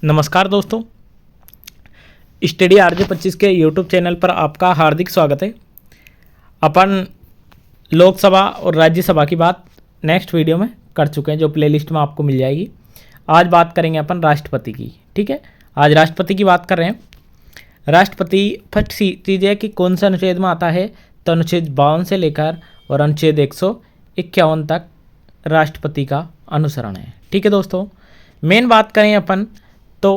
नमस्कार दोस्तों, study RJ 25 के यूट्यूब चैनल पर आपका हार्दिक स्वागत है। अपन लोकसभा और राज्यसभा की बात नेक्स्ट वीडियो में कर चुके हैं, जो प्लेलिस्ट में आपको मिल जाएगी। आज बात करेंगे अपन राष्ट्रपति की। ठीक है, आज राष्ट्रपति की बात कर रहे हैं। राष्ट्रपति फर्स्ट चीज़ है कि कौन सा अनुच्छेद में आता है, तो अनुच्छेद 52 से लेकर और अनुच्छेद 151 तक राष्ट्रपति का अनुसरण है। ठीक है दोस्तों, मेन बात करें अपन तो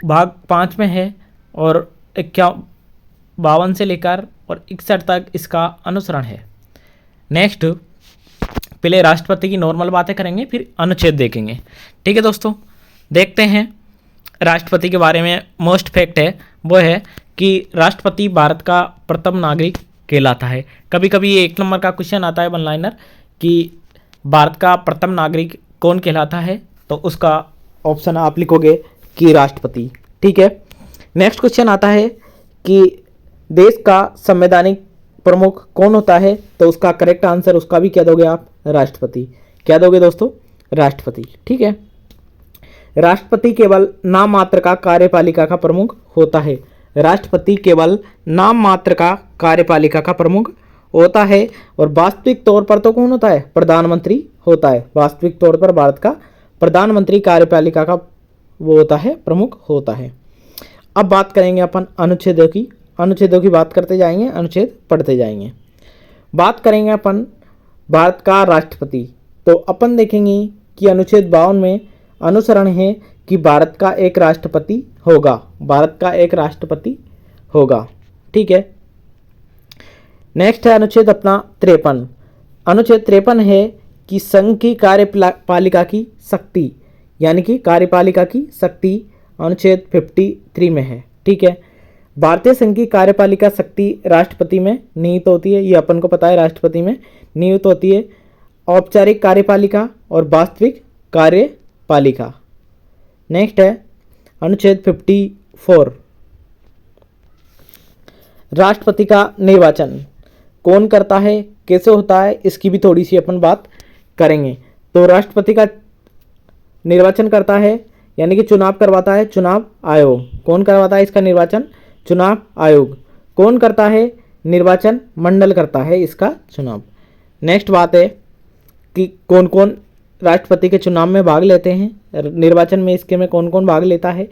भाग 5 में है और 52 से लेकर और 61 तक इसका अनुसरण है। नेक्स्ट पहले राष्ट्रपति की नॉर्मल बातें करेंगे, फिर अनुच्छेद देखेंगे। ठीक है दोस्तों, देखते हैं राष्ट्रपति के बारे में। मोस्ट फैक्ट है वो है कि राष्ट्रपति भारत का प्रथम नागरिक कहलाता है। कभी कभी ये 1 नंबर का क्वेश्चन आता है वन लाइनर कि भारत का प्रथम नागरिक कौन कहलाता है, तो उसका ऑप्शन आप लिखोगे कि राष्ट्रपति। ठीक है, नेक्स्ट क्वेश्चन आता है कि देश का संवैधानिक प्रमुख कौन होता है, तो उसका करेक्ट आंसर उसका भी क्या दोगे आप, राष्ट्रपति। क्या दोगे दोस्तों, राष्ट्रपति। ठीक है, राष्ट्रपति केवल नाम मात्र का कार्यपालिका का प्रमुख होता है। राष्ट्रपति केवल नाम मात्र का कार्यपालिका का प्रमुख होता है और वास्तविक तौर पर तो कौन होता है, प्रधानमंत्री होता है। वास्तविक तौर पर भारत का प्रधानमंत्री कार्यपालिका का वो होता है, प्रमुख होता है। अब बात करेंगे अपन अनुच्छेदों की। अनुच्छेदों की बात करते जाएंगे, अनुच्छेद पढ़ते जाएंगे। बात करेंगे अपन भारत का राष्ट्रपति, तो अपन देखेंगे कि अनुच्छेद 52 में अनुसरण है कि भारत का एक राष्ट्रपति होगा। भारत का एक राष्ट्रपति होगा। ठीक है, नेक्स्ट है अनुच्छेद अपना 53। अनुच्छेद 53 है कि संघ की कार्यपालिका की शक्ति, यानी कि कार्यपालिका की शक्ति अनुच्छेद 53 में है। ठीक है, भारतीय संघ की कार्यपालिका शक्ति राष्ट्रपति में निहित होती है। ये अपन को पता है, राष्ट्रपति में निहित होती है औपचारिक कार्यपालिका और वास्तविक कार्यपालिका। नेक्स्ट है अनुच्छेद 54। राष्ट्रपति का निर्वाचन कौन करता है, कैसे होता है, इसकी भी थोड़ी सी अपन बात करेंगे। तो राष्ट्रपति का निर्वाचन करता है, यानी कि चुनाव करवाता है, चुनाव आयोग। कौन करवाता है इसका निर्वाचन, चुनाव आयोग। कौन करता है, निर्वाचन मंडल करता है इसका चुनाव। नेक्स्ट बात है कि कौन कौन राष्ट्रपति के चुनाव में भाग लेते हैं, निर्वाचन में इसके में कौन कौन भाग लेता है,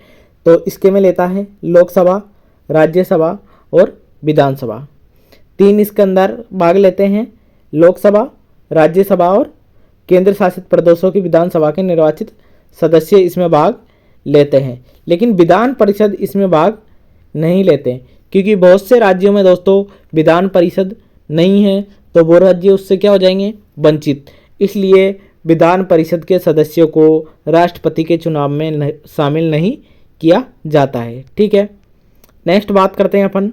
तो इसके में लेता है लोकसभा, राज्यसभा और विधानसभा। 3 इसके अंदर भाग लेते हैं, लोकसभा, राज्यसभा और केंद्र शासित प्रदेशों की विधानसभा के निर्वाचित सदस्य इसमें भाग लेते हैं। लेकिन विधान परिषद इसमें भाग नहीं लेते, क्योंकि बहुत से राज्यों में दोस्तों विधान परिषद नहीं है, तो वो राज्य उससे क्या हो जाएंगे, वंचित। इसलिए विधान परिषद के सदस्यों को राष्ट्रपति के चुनाव में शामिल नहीं किया जाता है। ठीक है, नेक्स्ट बात करते हैं अपन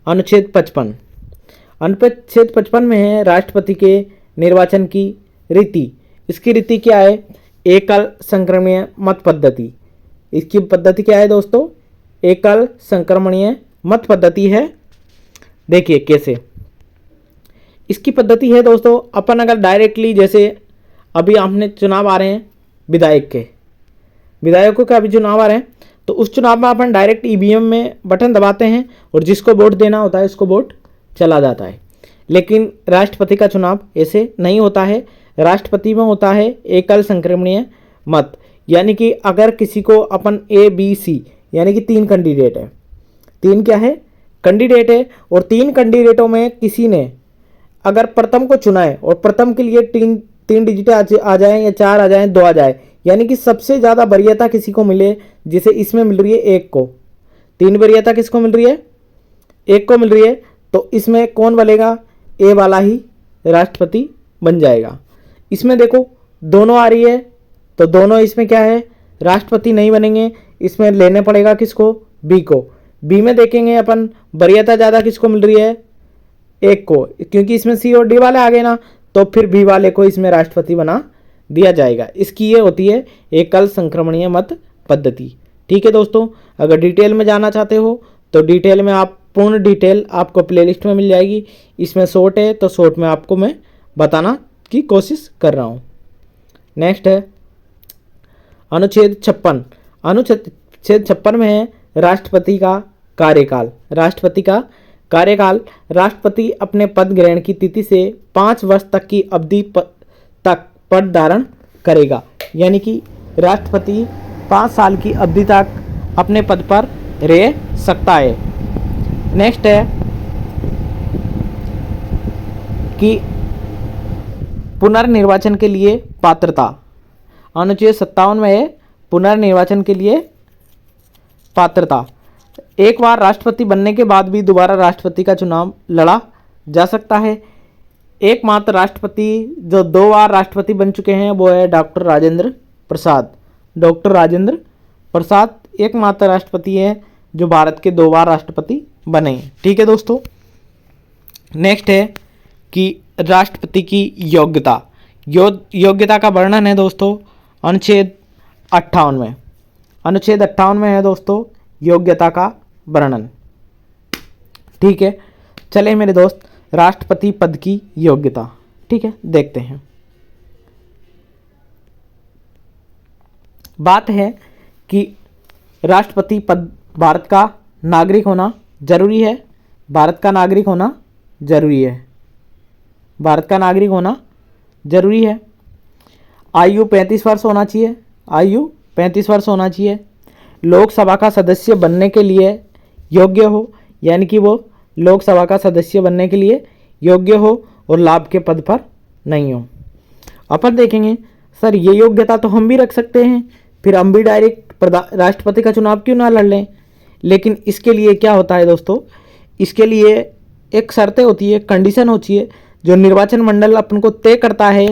अनुच्छेद 55। अनुच्छेद 55 में है राष्ट्रपति के निर्वाचन की रीति। इसकी रीति क्या है, एकल संक्रमणीय मत पद्धति। इसकी पद्धति क्या है दोस्तों, एकल संक्रमणीय मत पद्धति है। देखिए कैसे इसकी पद्धति है दोस्तों। अपन अगर डायरेक्टली, जैसे अभी आपने चुनाव आ रहे हैं विधायक के, विधायकों का अभी चुनाव आ रहे हैं, तो उस चुनाव में अपन डायरेक्ट ईवीएम में बटन दबाते हैं और जिसको वोट देना होता है उसको वोट चला जाता है। लेकिन राष्ट्रपति का चुनाव ऐसे नहीं होता है। राष्ट्रपति में होता है एकल संक्रमणीय मत, यानी कि अगर किसी को अपन ABC, यानी कि 3 कैंडिडेट है, 3 क्या है, कैंडिडेट है, और 3 कैंडिडेटों में किसी ने अगर प्रथम को चुना है और प्रथम के लिए 3 डिजिट आ जाए या 4 आ जाए, 2 आ जाए, यानी कि सबसे ज़्यादा वरीयता किसी को मिले, जिसे इसमें मिल रही है 1 को, 3 वरीयता किसको मिल रही है, 1 को मिल रही है, तो इसमें कौन बनेगा, ए वाला ही राष्ट्रपति बन जाएगा। इसमें देखो दोनों आ रही है, तो दोनों इसमें क्या है, राष्ट्रपति नहीं बनेंगे। इसमें लेने पड़ेगा किसको, बी को। बी में देखेंगे अपन वरीयता ज़्यादा किसको मिल रही है, 1 को, क्योंकि इसमें सी और डी वाले आ गए ना, तो फिर बी वाले को इसमें राष्ट्रपति बना दिया जाएगा। इसकी ये होती है एकल संक्रमणीय मत पद्धति। ठीक है दोस्तों, अगर डिटेल में जाना चाहते हो तो डिटेल में आप पूर्ण डिटेल आपको प्लेलिस्ट में मिल जाएगी। इसमें शॉर्ट है तो शॉर्ट में आपको मैं बताना की कोशिश कर रहा हूँ। नेक्स्ट है अनुच्छेद 56। अनुच्छेद 56 में है राष्ट्रपति का कार्यकाल। राष्ट्रपति का कार्यकाल, राष्ट्रपति अपने पद ग्रहण की तिथि से 5 वर्ष तक की अवधि तक पद धारण करेगा। यानी कि राष्ट्रपति 5 साल की अवधि तक अपने पद पर रह सकता है। नेक्स्ट है कि पुनर्निर्वाचन के लिए पात्रता। अनुच्छेद 57 में है पुनर्निर्वाचन के लिए पात्रता। एक बार राष्ट्रपति बनने के बाद भी दोबारा राष्ट्रपति का चुनाव लड़ा जा सकता है। एकमात्र राष्ट्रपति जो 2 बार राष्ट्रपति बन चुके हैं वो है डॉक्टर राजेंद्र प्रसाद। डॉक्टर राजेंद्र प्रसाद एकमात्र राष्ट्रपति है जो भारत के 2 बार राष्ट्रपति बने। ठीक है दोस्तों। नेक्स्ट है कि राष्ट्रपति की योग्यता। योग्यता का वर्णन है दोस्तों अनुच्छेद 58 में। अनुच्छेद 58 में है दोस्तों योग्यता का वर्णन। ठीक है, चले मेरे दोस्त राष्ट्रपति पद की योग्यता, ठीक है, देखते हैं। बात है कि राष्ट्रपति पद भारत का नागरिक होना जरूरी है। भारत का नागरिक होना जरूरी है। भारत का नागरिक होना जरूरी है। आयु 35 वर्ष होना चाहिए। आयु 35 वर्ष होना चाहिए। लोकसभा का सदस्य बनने के लिए योग्य हो, यानी कि वो लोकसभा का सदस्य बनने के लिए योग्य हो और लाभ के पद पर नहीं हो। अपन देखेंगे सर ये योग्यता तो हम भी रख सकते हैं, फिर हम भी डायरेक्ट राष्ट्रपति का चुनाव क्यों ना लड़ लें। लेकिन इसके लिए क्या होता है दोस्तों, इसके लिए एक शर्तें होती है, कंडीशन होती है जो निर्वाचन मंडल अपन को तय करता है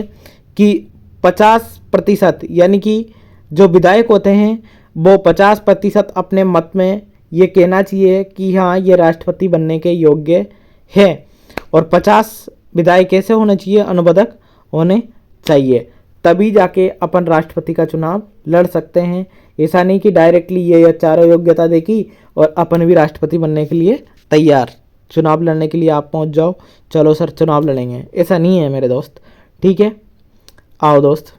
कि 50% यानी कि जो विधायक होते हैं वो 50% अपने मत में ये कहना चाहिए कि हाँ ये राष्ट्रपति बनने के योग्य है। और 50 विधायक कैसे होने चाहिए, अनुबंधक होने चाहिए, तभी जाके अपन राष्ट्रपति का चुनाव लड़ सकते हैं। ऐसा नहीं कि डायरेक्टली ये चारों योग्यता देखी और अपन भी राष्ट्रपति बनने के लिए तैयार, चुनाव लड़ने के लिए आप पहुंच जाओ, चलो सर चुनाव लड़ेंगे, ऐसा नहीं है मेरे दोस्त। ठीक है, आओ दोस्त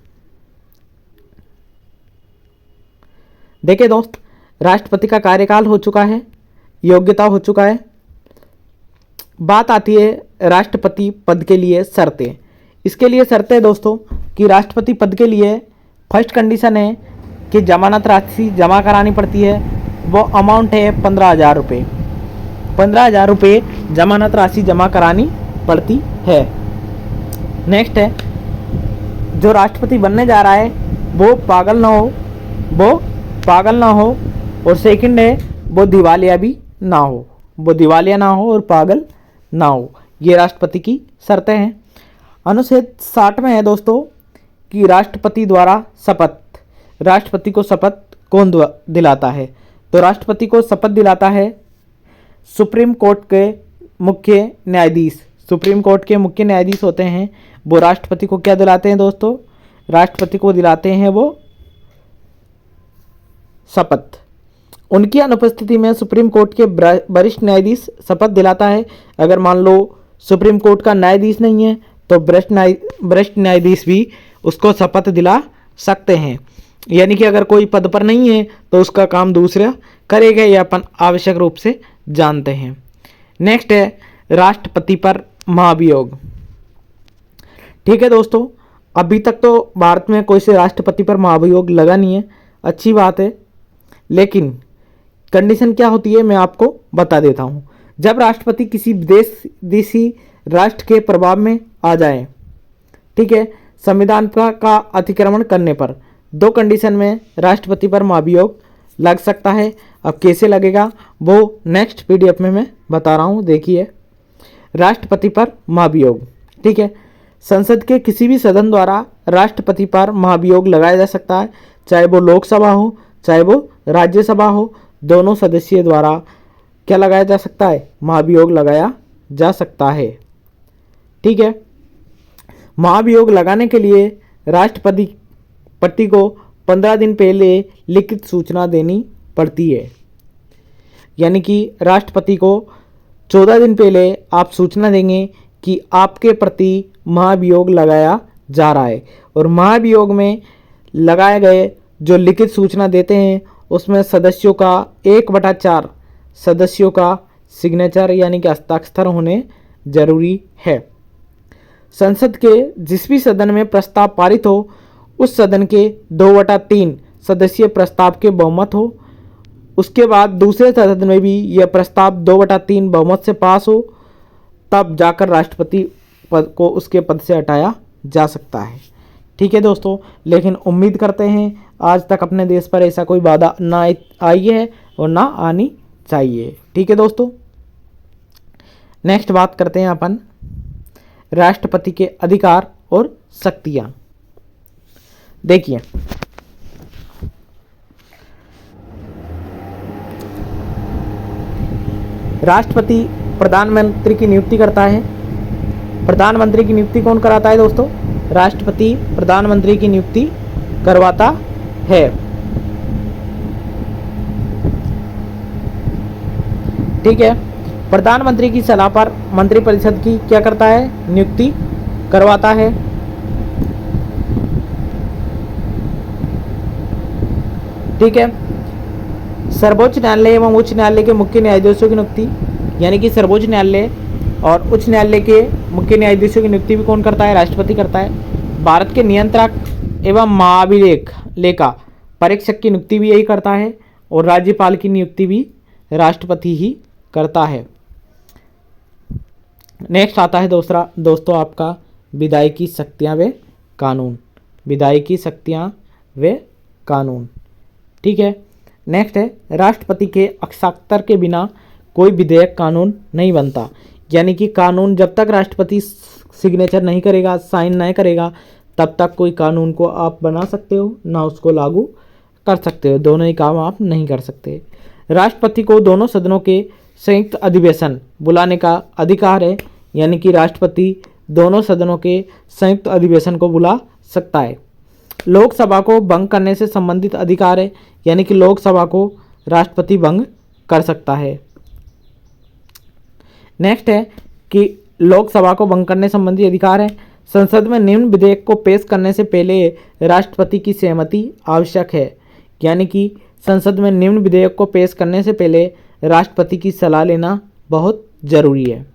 देखिए दोस्त, राष्ट्रपति का कार्यकाल हो चुका है, योग्यता हो चुका है। बात आती है राष्ट्रपति पद के लिए शर्तें। इसके लिए शर्तें दोस्तों कि राष्ट्रपति पद के लिए फर्स्ट कंडीशन है कि जमानत राशि जमा करानी पड़ती है। वो अमाउंट है 15,000 रुपये। 15,000 रुपये जमानत राशि जमा करानी पड़ती है। नेक्स्ट है जो राष्ट्रपति बनने जा रहा है वो पागल ना हो, और सेकंड है वो दिवालिया भी ना हो, वो दिवालिया ना हो और पागल ना हो। ये राष्ट्रपति की शर्तें हैं। अनुच्छेद 60 में है दोस्तों कि राष्ट्रपति द्वारा शपथ, राष्ट्रपति को शपथ कौन दिलाता है, तो राष्ट्रपति को शपथ दिलाता है सुप्रीम कोर्ट के मुख्य न्यायाधीश। सुप्रीम कोर्ट के मुख्य न्यायाधीश होते हैं, वो राष्ट्रपति को क्या दिलाते हैं दोस्तों, राष्ट्रपति को दिलाते हैं वो शपथ। उनकी अनुपस्थिति में सुप्रीम कोर्ट के वरिष्ठ न्यायाधीश शपथ दिलाता है। अगर मान लो सुप्रीम कोर्ट का न्यायाधीश नहीं है तो वरिष्ठ न्यायाधीश भी उसको शपथ दिला सकते हैं। यानी कि अगर कोई पद पर नहीं है तो उसका काम दूसरा करेगा, यह अपन आवश्यक रूप से जानते हैं। नेक्स्ट है राष्ट्रपति पर महाभियोग। ठीक है दोस्तों, अभी तक तो भारत में कोई से राष्ट्रपति पर महाभियोग लगा नहीं है, अच्छी बात है। लेकिन कंडीशन क्या होती है मैं आपको बता देता हूँ। जब राष्ट्रपति किसी विदेशी राष्ट्र के प्रभाव में आ जाए, ठीक है, संविधान का अतिक्रमण करने पर, 2 कंडीशन में राष्ट्रपति पर महाभियोग लग सकता है। अब कैसे लगेगा वो नेक्स्ट पीडीएफ में मैं बता रहा हूँ, देखिए। राष्ट्रपति पर महाभियोग, ठीक है, संसद के किसी भी सदन द्वारा राष्ट्रपति पर महाभियोग लगाया जा सकता है, चाहे वो लोकसभा हो चाहे वो राज्यसभा हो, दोनों सदस्य द्वारा क्या लगाया जा सकता है, महाभियोग लगाया जा सकता है। ठीक है, महाभियोग लगाने के लिए राष्ट्रपति को 15 दिन पहले लिखित सूचना देनी पड़ती है। यानी कि राष्ट्रपति को 14 दिन पहले आप सूचना देंगे कि आपके प्रति महाभियोग लगाया जा रहा है, और महाभियोग में लगाए गए जो लिखित सूचना देते हैं उसमें सदस्यों का 1/4 सदस्यों का सिग्नेचर यानी कि हस्ताक्षर होने जरूरी है। संसद के जिस भी सदन में प्रस्ताव पारित हो उस सदन के 2/3 सदस्यीय प्रस्ताव के बहुमत हो। उसके बाद दूसरे सदन में भी यह प्रस्ताव 2/3 बहुमत से पास हो, तब जाकर राष्ट्रपति पद को उसके पद से हटाया जा सकता है। ठीक है दोस्तों, लेकिन उम्मीद करते हैं आज तक अपने देश पर ऐसा कोई बाधा ना आई है और ना आनी चाहिए। ठीक है दोस्तों, नेक्स्ट बात करते हैं अपन राष्ट्रपति के अधिकार और शक्तियां। देखिए, राष्ट्रपति प्रधानमंत्री की नियुक्ति करता है। प्रधानमंत्री की नियुक्ति कौन कराता है दोस्तों? राष्ट्रपति प्रधानमंत्री की नियुक्ति करवाता है। ठीक है, प्रधानमंत्री की सलाह पर मंत्रिपरिषद की क्या करता है? नियुक्ति करवाता है। ठीक है, सर्वोच्च न्यायालय एवं उच्च न्यायालय के मुख्य न्यायाधीशों की नियुक्ति, यानी कि सर्वोच्च न्यायालय और उच्च न्यायालय के मुख्य न्यायाधीशों की नियुक्ति भी कौन करता है? राष्ट्रपति करता है। भारत के नियंत्रक एवं महाभिलेखा परीक्षक की नियुक्ति भी यही करता है और राज्यपाल की नियुक्ति भी राष्ट्रपति ही करता है। नेक्स्ट आता है दोस्तों आपका विधायी शक्तियाँ व कानून। विधायी शक्तियाँ व कानून। ठीक है, नेक्स्ट है राष्ट्रपति के हस्ताक्षर के बिना कोई विधेयक कानून नहीं बनता, यानी कि कानून जब तक राष्ट्रपति सिग्नेचर नहीं करेगा, साइन नहीं करेगा, तब तक कोई कानून को आप बना सकते हो ना उसको लागू कर सकते हो। दोनों ही काम आप नहीं कर सकते। राष्ट्रपति को दोनों सदनों के संयुक्त अधिवेशन बुलाने का अधिकार है, यानी कि राष्ट्रपति दोनों सदनों के संयुक्त अधिवेशन को बुला सकता है। लोकसभा को भंग करने से संबंधित अधिकार है, यानी कि लोकसभा को राष्ट्रपति भंग कर सकता है। नेक्स्ट है कि लोकसभा को भंग करने संबंधी अधिकार है। संसद में निम्न विधेयक को पेश करने से पहले राष्ट्रपति की सहमति आवश्यक है, यानी कि संसद में निम्न विधेयक को पेश करने से पहले राष्ट्रपति की सलाह लेना बहुत जरूरी है।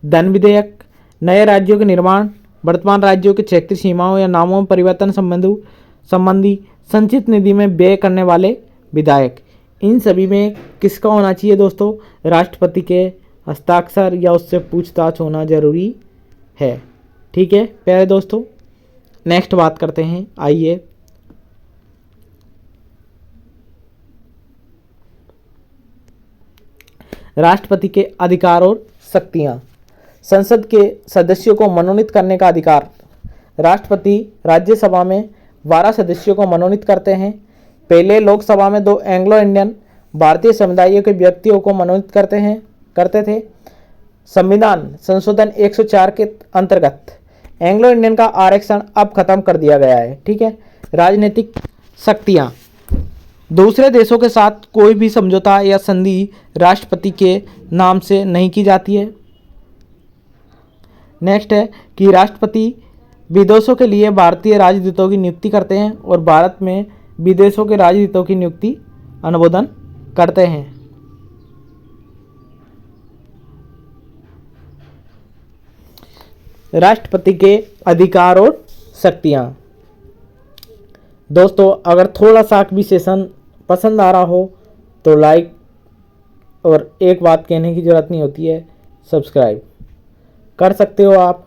धन विधेयक, नए राज्यों के निर्माण, वर्तमान राज्यों के क्षेत्रीय सीमाओं या नामों में परिवर्तन संबंधी संचित निधि में व्यय करने वाले विधायक, इन सभी में किसका होना चाहिए दोस्तों? राष्ट्रपति के हस्ताक्षर या उससे पूछताछ होना जरूरी है। ठीक है प्यारे दोस्तों, नेक्स्ट बात करते हैं। आइए राष्ट्रपति के अधिकार और शक्तियां। संसद के सदस्यों को मनोनीत करने का अधिकार। राष्ट्रपति राज्यसभा में 12 सदस्यों को मनोनीत करते हैं। पहले लोकसभा में 2 एंग्लो इंडियन भारतीय समुदायों के व्यक्तियों को मनोनीत करते थे। संविधान संशोधन 104 के अंतर्गत एंग्लो इंडियन का आरक्षण अब खत्म कर दिया गया है। ठीक है, राजनीतिक शक्तियां। दूसरे देशों के साथ कोई भी समझौता या संधि राष्ट्रपति के नाम से नहीं की जाती है। नेक्स्ट है कि राष्ट्रपति विदेशों के लिए भारतीय राजदूतों की नियुक्ति करते हैं और भारत में विदेशों के राजदूतों की नियुक्ति अनुमोदन करते हैं। राष्ट्रपति के अधिकार और शक्तियां। दोस्तों अगर थोड़ा सा भी सेशन पसंद आ रहा हो तो लाइक, और एक बात कहने की ज़रूरत नहीं होती है, सब्सक्राइब कर सकते हो आप,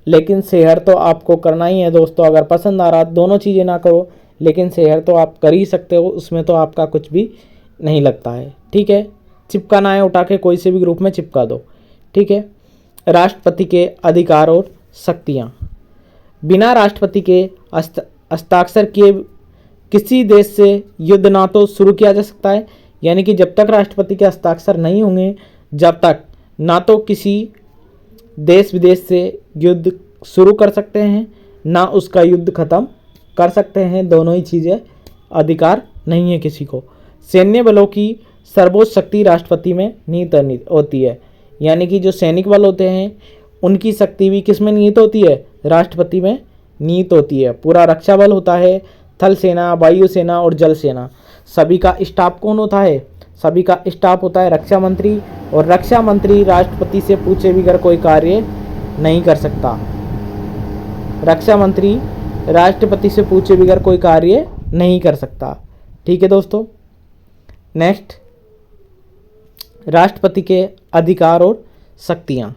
लेकिन शेयर तो आपको करना ही है दोस्तों। अगर पसंद आ रहा, दोनों चीज़ें ना करो, लेकिन शेयर तो आप कर ही सकते हो, उसमें तो आपका कुछ भी नहीं लगता है। ठीक है, चिपकाना है उठा के कोई से भी ग्रुप में चिपका दो। ठीक है, राष्ट्रपति के अधिकार और शक्तियाँ। बिना राष्ट्रपति के हस्ताक्षर किए किसी देश से युद्ध ना तो शुरू किया जा सकता है, यानी कि जब तक राष्ट्रपति के हस्ताक्षर नहीं होंगे जब तक ना तो किसी देश विदेश से युद्ध शुरू कर सकते हैं ना उसका युद्ध खत्म कर सकते हैं। दोनों ही चीज़ें अधिकार नहीं है किसी को। सैन्य बलों की सर्वोच्च शक्ति राष्ट्रपति में निहित होती है, यानी कि जो सैनिक बल होते हैं उनकी शक्ति भी किस में निहित होती है? राष्ट्रपति में निहित होती है। पूरा रक्षा बल होता है, थल सेना, वायु सेना और जल सेना। सभी का स्टाफ कौन होता है? सभी का स्टाफ होता है रक्षा मंत्री, और रक्षा मंत्री राष्ट्रपति से पूछे बगैर कोई कार्य नहीं कर सकता। रक्षा मंत्री राष्ट्रपति से पूछे बगैर कोई कार्य नहीं कर सकता। ठीक है दोस्तों। नेक्स्ट, राष्ट्रपति के अधिकार और शक्तियाँ।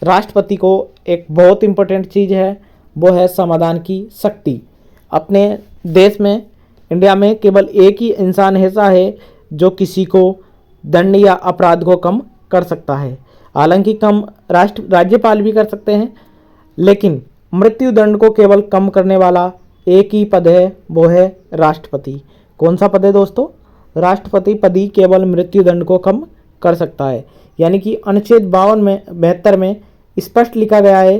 राष्ट्रपति को एक बहुत इंपॉर्टेंट चीज़ है, वो है समाधान की शक्ति। अपने देश में, इंडिया में केवल एक ही इंसान ऐसा है जो किसी को दंड या अपराध को कम कर सकता है। हालांकि कम राज्यपाल भी कर सकते हैं, लेकिन मृत्यु दंड को केवल कम करने वाला एक ही पद है, वो है राष्ट्रपति। कौन सा पद है दोस्तों? राष्ट्रपति पद ही केवल मृत्यु दंड को कम कर सकता है। यानी कि अनुच्छेद 72 में स्पष्ट लिखा गया है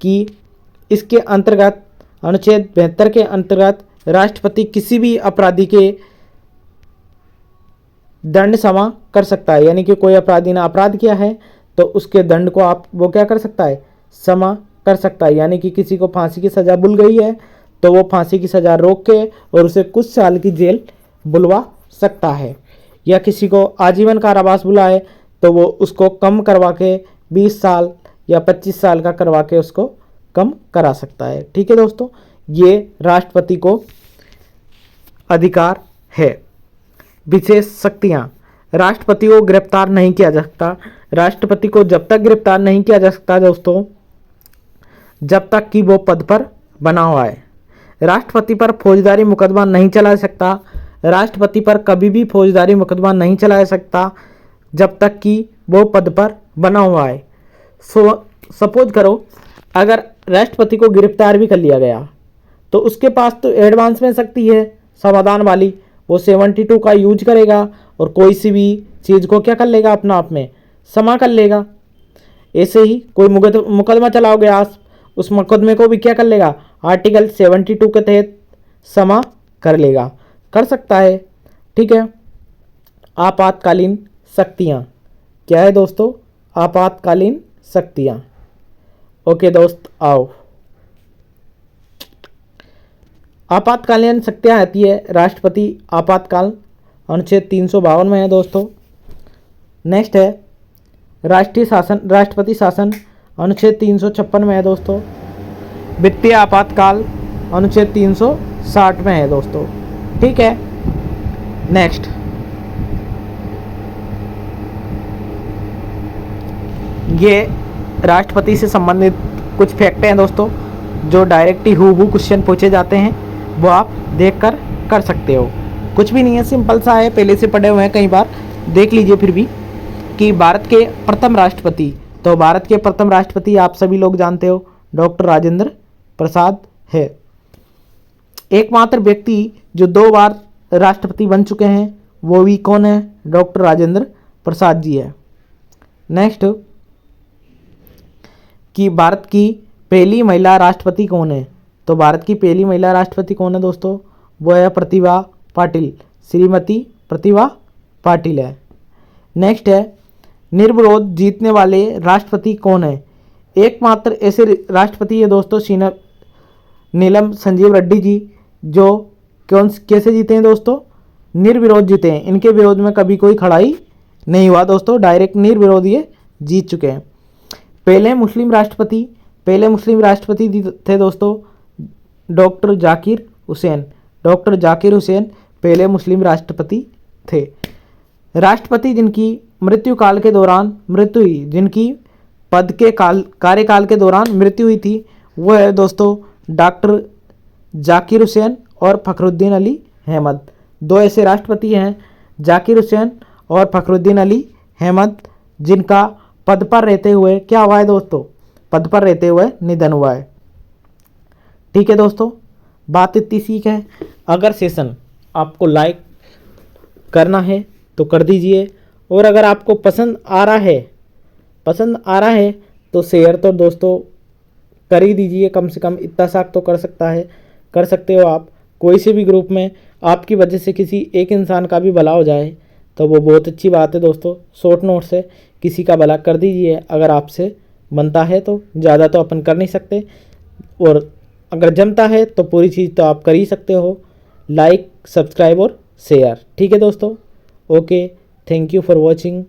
कि इसके अंतर्गत, अनुच्छेद 72 के अंतर्गत राष्ट्रपति किसी भी अपराधी के दंड क्षमा कर सकता है। यानी कि कोई अपराधी ने अपराध किया है तो उसके दंड को वो क्या कर सकता है? क्षमा कर सकता है। यानी कि किसी को फांसी की सज़ा बुल गई है तो वो फांसी की सज़ा रोक के और उसे कुछ साल की जेल बुलवा सकता है, या किसी को आजीवन कारावास बुलाए तो वो उसको कम करवा के 20 साल या 25 साल का करवा के उसको कम करा सकता है। ठीक है दोस्तों, ये राष्ट्रपति को अधिकार है। विशेष शक्तियाँ। राष्ट्रपति को गिरफ्तार नहीं किया जा सकता। राष्ट्रपति को जब तक गिरफ्तार नहीं किया जा सकता दोस्तों, जब तक कि वो पद पर बना हुआ है। राष्ट्रपति पर फौजदारी मुकदमा नहीं चला सकता। राष्ट्रपति पर कभी भी फौजदारी मुकदमा नहीं चलाया सकता जब तक कि वो पद पर बना हुआ है। सपोज करो अगर राष्ट्रपति को गिरफ्तार भी कर लिया गया तो उसके पास तो एडवांस में शक्ति है समाधान वाली, वो 72 का यूज करेगा और कोई सी भी चीज़ को क्या कर लेगा? अपना आप में क्षमा कर लेगा। ऐसे ही कोई मुकदमा चलाओगे आप, उस मुकदमे को भी क्या कर लेगा? आर्टिकल 72 के तहत क्षमा कर लेगा, कर सकता है। ठीक है। आपातकालीन शक्तियाँ क्या है दोस्तों? आपातकालीन शक्तियाँ। ओके दोस्त, आओ। आपातकालीन शक्तियाँ आती है राष्ट्रपति आपातकाल, अनुच्छेद 352 में है दोस्तों। नेक्स्ट है राष्ट्रीय शासन, राष्ट्रपति शासन, अनुच्छेद 356 में है दोस्तों। वित्तीय आपातकाल, अनुच्छेद 360 में है दोस्तों। ठीक है। नेक्स्ट, ये राष्ट्रपति से संबंधित कुछ फैक्ट हैं दोस्तों, जो डायरेक्ट ही हूबहू क्वेश्चन पूछे जाते हैं, वो आप देखकर कर सकते हो। कुछ भी नहीं है, सिंपल सा है, पहले से पढ़े हुए हैं कई बार, देख लीजिए फिर भी। कि भारत के प्रथम राष्ट्रपति, तो भारत के प्रथम राष्ट्रपति आप सभी लोग जानते हो, डॉक्टर राजेंद्र प्रसाद है। एकमात्र व्यक्ति जो 2 बार राष्ट्रपति बन चुके हैं वो भी कौन है? डॉक्टर राजेंद्र प्रसाद जी है। नेक्स्ट, कि भारत की पहली महिला राष्ट्रपति कौन है? तो भारत की पहली महिला राष्ट्रपति कौन है दोस्तों? वो है प्रतिभा पाटिल, श्रीमती प्रतिभा पाटिल है। नेक्स्ट है, निर्विरोध जीतने वाले राष्ट्रपति कौन है? एकमात्र ऐसे राष्ट्रपति है दोस्तों नीलम संजीव रेड्डी जी, जो कैसे जीते हैं दोस्तों? निर्विरोध जीते हैं। इनके विरोध में कभी कोई खड़ाई नहीं हुआ दोस्तों, डायरेक्ट निर्विरोध ये जीत चुके हैं। पहले मुस्लिम राष्ट्रपति थे दोस्तों डॉक्टर जाकिर हुसैन। डॉक्टर जाकिर हुसैन पहले मुस्लिम राष्ट्रपति थे। राष्ट्रपति जिनकी मृत्यु काल के दौरान मृत्यु हुई, जिनकी पद के कार्यकाल के दौरान मृत्यु हुई थी, वो है दोस्तों डॉक्टर जाकिर हुसैन और फखरुद्दीन अली अहमद। 2 ऐसे राष्ट्रपति हैं, जाकिर हुसैन और फखरुद्दीन अली अहमद, जिनका पद पर रहते हुए क्या हुआ है दोस्तों? पद पर रहते हुए निधन हुआ है। ठीक है दोस्तों, बात इतनी सीख है। अगर सेशन आपको लाइक करना है तो कर दीजिए, और अगर आपको पसंद आ रहा है तो शेयर तो दोस्तों कर ही दीजिए। कम से कम इतना साक तो कर सकते हो आप। कोई से भी ग्रुप में आपकी वजह से किसी एक इंसान का भी भला हो जाए तो वो बहुत अच्छी बात है दोस्तों। शॉर्ट नोट से किसी का भला कर दीजिए अगर आपसे बनता है तो। ज़्यादा तो अपन कर नहीं सकते, और अगर जमता है तो पूरी चीज़ तो आप कर ही सकते हो। लाइक, सब्सक्राइब और शेयर। ठीक है दोस्तों, okay, thank you for watching.